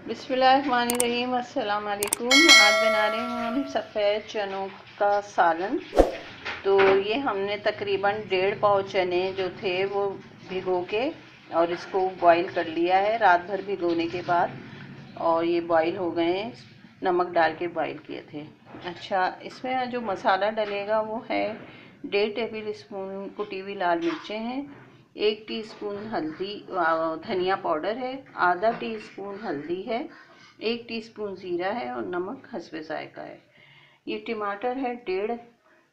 बिस्मिल्लाहिर्रहमानिर्रहीम। अस्सलाम वालेकुम। आज बना रहे हैं हम सफ़ेद चनों का सालन। तो ये हमने तकरीबन 1.5 पाव चने जो थे वो भिगो के और इसको बॉईल कर लिया है रात भर भिगोने के बाद, और ये बॉईल हो गए हैं। नमक डाल के बॉईल किए थे। अच्छा, इसमें जो मसाला डलेगा वो है 1.5 टेबल स्पून कुटी हुई लाल मिर्चें हैं, 1 टीस्पून हल्दी धनिया पाउडर है, आधा टीस्पून हल्दी है, 1 टीस्पून ज़ीरा है और नमक हस्बे ज़ायका है। ये टमाटर है, 1.5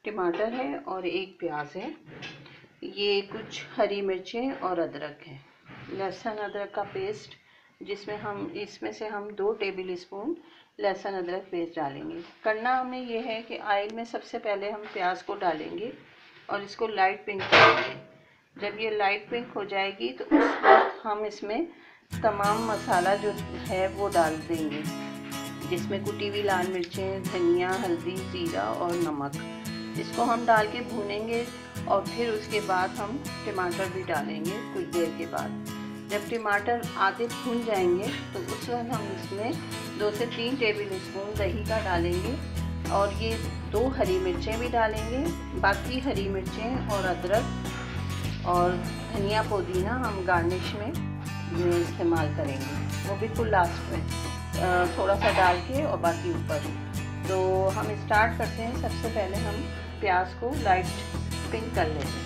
टमाटर है और 1 प्याज है। ये कुछ हरी मिर्चें और अदरक है। लहसुन अदरक का पेस्ट, इसमें से हम 2 टेबल स्पून लहसुन अदरक पेस्ट डालेंगे। करना हमें ये है कि ऑयल में सबसे पहले हम प्याज को डालेंगे और इसको लाइट पिंक करेंगे। जब ये लाइट पिंक हो जाएगी तो उस वक्त हम इसमें तमाम मसाला जो है वो डाल देंगे, जिसमें कुटी हुई लाल मिर्चें, धनिया, हल्दी, ज़ीरा और नमक। इसको हम डाल के भूनेंगे और फिर उसके बाद हम टमाटर भी डालेंगे कुछ देर के बाद। जब टमाटर आधे भून जाएंगे तो उस वक्त हम इसमें 2 से 3 टेबल स्पून दही का डालेंगे और ये 2 हरी मिर्चें भी डालेंगे। बाकी हरी मिर्चें और अदरक और धनिया पुदीना हम गार्निश में इस्तेमाल करेंगे, वो बिल्कुल लास्ट में थोड़ा सा डाल के और बाकी ऊपर। तो हम स्टार्ट करते हैं। सबसे पहले हम प्याज को लाइट पिंक कर लेते हैं।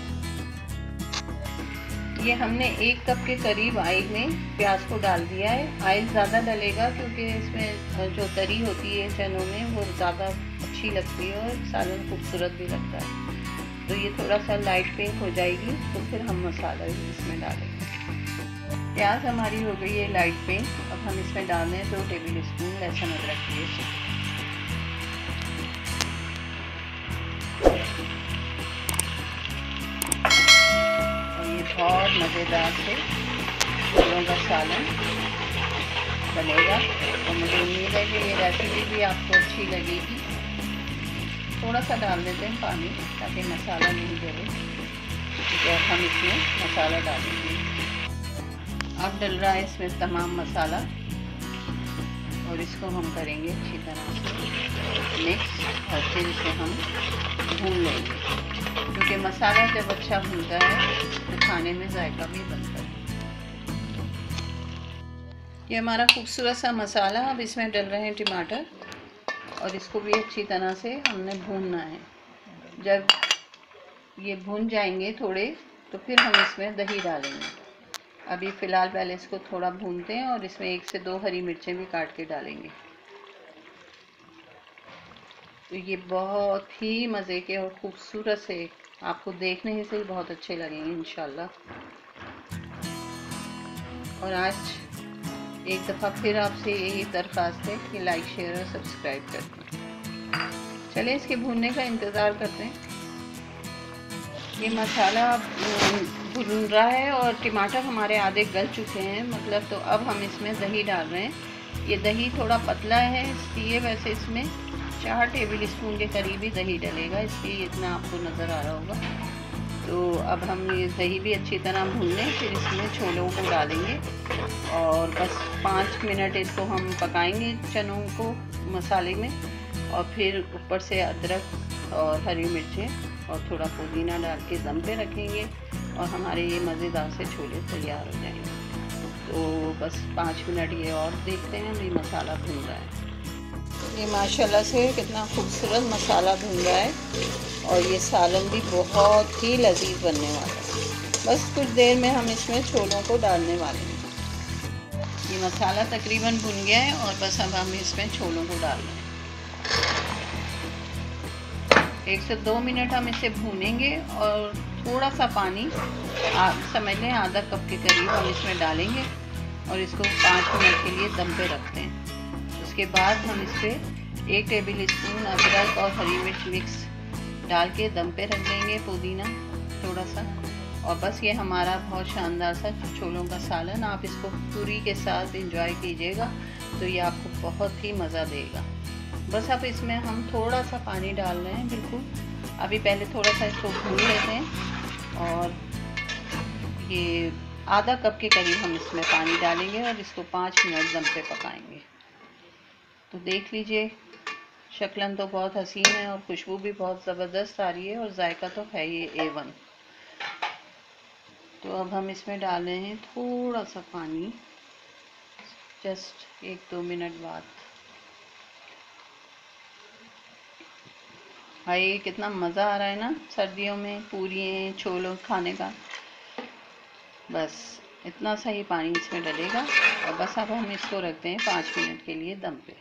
ये हमने 1 कप के करीब ऑयल में प्याज को डाल दिया है। ऑयल ज़्यादा डलेगा क्योंकि इसमें जो तरी होती है चनों में वो ज़्यादा अच्छी लगती है और सालन खूबसूरत भी लगता है। तो ये थोड़ा सा लाइट पिंक हो जाएगी तो फिर हम मसाला इसमें डालेंगे। प्याज हमारी हो गई है लाइट पिंक। अब हम इसमें डाल दें 2 टेबल स्पून लहसुन अदरक पेस्ट। और ये बहुत मज़ेदार से फूलों का सालन बनेगा और मुझे उम्मीद है कि ये रेसिपी भी आपको अच्छी लगेगी। थोड़ा सा डाल देते हैं पानी ताकि मसाला नहीं जले। तो अब हम इसमें मसाला डालेंगे। अब डल रहा है इसमें तमाम मसाला और इसको हम करेंगे अच्छी तरह से मिक्स और फिर इसे हम भून लेंगे, क्योंकि मसाला जब अच्छा भूनता है तो खाने में जायका भी बनता है। ये हमारा खूबसूरत सा मसाला। अब इसमें डल रहे हैं टमाटर और इसको भी अच्छी तरह से हमने भूनना है। जब ये भून जाएंगे थोड़े तो फिर हम इसमें दही डालेंगे। अभी फ़िलहाल पहले इसको थोड़ा भूनते हैं और इसमें 1 से 2 हरी मिर्चें भी काट के डालेंगे। तो ये बहुत ही मज़े के और ख़ूबसूरत से आपको देखने से ही बहुत अच्छे लगेंगे इंशाल्लाह। और आज एक दफ़ा फिर आपसे यही दरख्वास्त है कि लाइक, शेयर और सब्सक्राइब कर दें। चलिए इसके भूनने का इंतज़ार करते हैं। ये मसाला भून रहा है और टमाटर हमारे आधे गल चुके हैं, मतलब। तो अब हम इसमें दही डाल रहे हैं। ये दही थोड़ा पतला है इसलिए, वैसे इसमें 4 टेबल स्पून के करीब ही दही डलेगा, इसलिए इतना आपको नज़र आ रहा होगा। तो अब हम ये दही भी अच्छी तरह भून लें, फिर इसमें छोलों को डालेंगे और बस 5 मिनट इसको हम पकाएंगे चनों को मसाले में, और फिर ऊपर से अदरक और हरी मिर्चें और थोड़ा पुदीना डाल के दम पे रखेंगे और हमारे ये मज़ेदार से छोले तैयार हो जाएंगे। तो बस 5 मिनट ये और देखते हैं। अभी मसाला भून रहा है। ये माशाल्लाह से कितना खूबसूरत मसाला भून रहा है और ये सालन भी बहुत ही लजीज बनने वाला है। बस कुछ देर में हम इसमें छोलों को डालने वाले हैं। ये मसाला तकरीबन भुन गया है और बस अब हम इसमें छोलों को डाल रहे हैं। 1 से 2 मिनट हम इसे भूनेंगे और थोड़ा सा पानी समझ लें आधा कप के करीब हम इसमें डालेंगे और इसको 5 मिनट के लिए दम पे रखते हैं। उसके बाद हम इस पर 1 टेबल स्पून अदरक और हरी मिर्च मिक्स डाल के दम पे रख देंगे, पुदीना थोड़ा सा। और बस ये हमारा बहुत शानदार सा छोलों का सालन। आप इसको पूरी के साथ एंजॉय कीजिएगा तो ये आपको बहुत ही मज़ा देगा। बस अब इसमें हम थोड़ा सा पानी डाल रहे हैं बिल्कुल। अभी पहले थोड़ा सा इसको भून लेते हैं और ये आधा कप के करीब हम इसमें पानी डालेंगे और इसको 5 मिनट दम पे पकाएंगे। तो देख लीजिए, शक्लन तो बहुत हसीन है और खुशबू भी बहुत ज़बरदस्त आ रही है और जायका तो है ये A1। तो अब हम इसमें डाल रहे हैं थोड़ा सा पानी, जस्ट 1-2 मिनट बाद। भाई कितना मज़ा आ रहा है ना सर्दियों में पूरी छोलों खाने का। बस इतना सा ही पानी इसमें डलेगा और बस अब हम इसको रखते हैं 5 मिनट के लिए दम पे।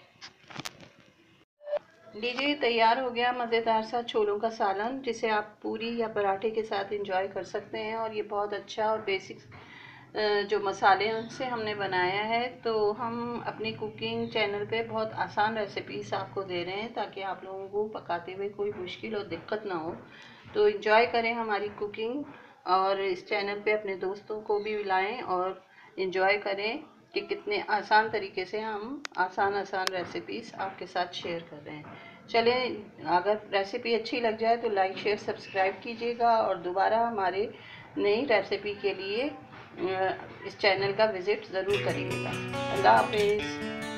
लीजिए, तैयार हो गया मज़ेदार सा छोलों का सालन, जिसे आप पूरी या पराठे के साथ एंजॉय कर सकते हैं। और ये बहुत अच्छा और बेसिक जो मसाले उनसे हमने बनाया है। तो हम अपनी कुकिंग चैनल पे बहुत आसान रेसिपीज़ आपको दे रहे हैं ताकि आप लोगों को पकाते हुए कोई मुश्किल और दिक्कत ना हो। तो एंजॉय करें हमारी कुकिंग और इस चैनल पे अपने दोस्तों को भी लाएं और एंजॉय करें कि कितने आसान तरीके से हम आसान रेसिपीज़ आपके साथ शेयर कर रहे हैं। चलें, अगर रेसिपी अच्छी लग जाए तो लाइक शेयर सब्सक्राइब कीजिएगा और दोबारा हमारे नई रेसिपी के लिए इस चैनल का विज़िट ज़रूर करिएगा। अल्लाह हाफिज़।